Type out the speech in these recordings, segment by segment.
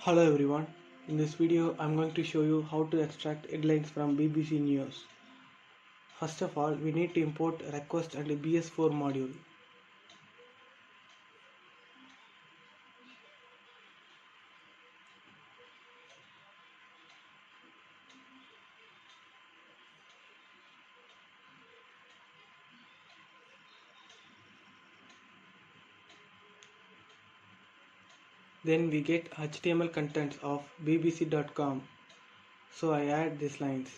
Hello everyone, in this video I'm going to show you how to extract headlines from BBC News. First of all, we need to import request and BS4 module. Then we get HTML contents of bbc.com. So I add these lines.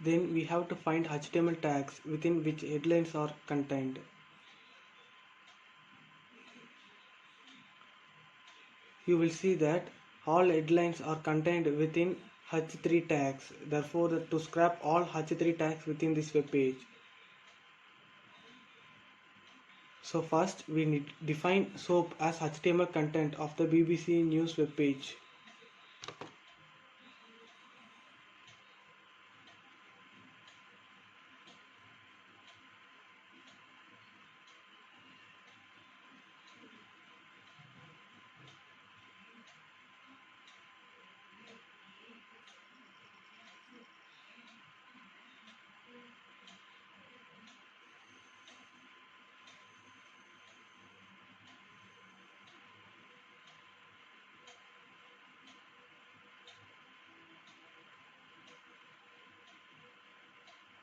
Then we have to find HTML tags within which headlines are contained. You will see that all headlines are contained within h3 tags. Therefore, to scrap all h3 tags within this web page. So first we need define SOAP as HTML content of the BBC News web page.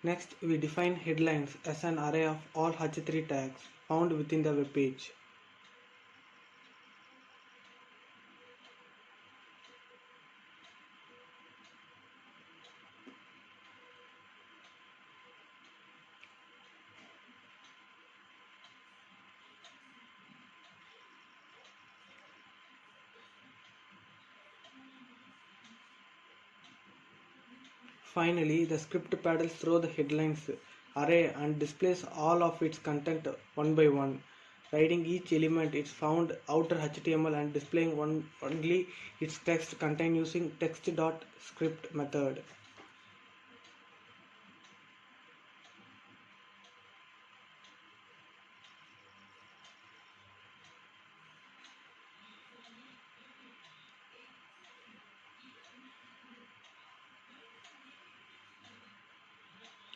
Next, we define headlines as an array of all h3 tags found within the web page. Finally, the script paddles through the headlines array and displays all of its content one by one, writing each element its found outer HTML and displaying only its text contained using text.script method.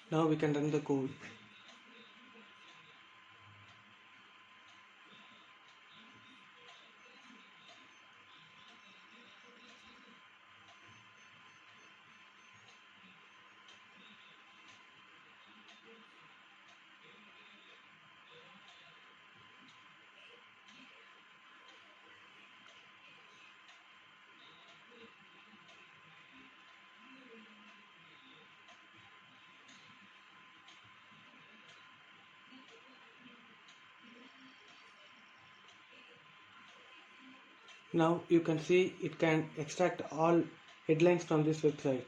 Now we can run the code. Now you can see it can extract all headlines from this website.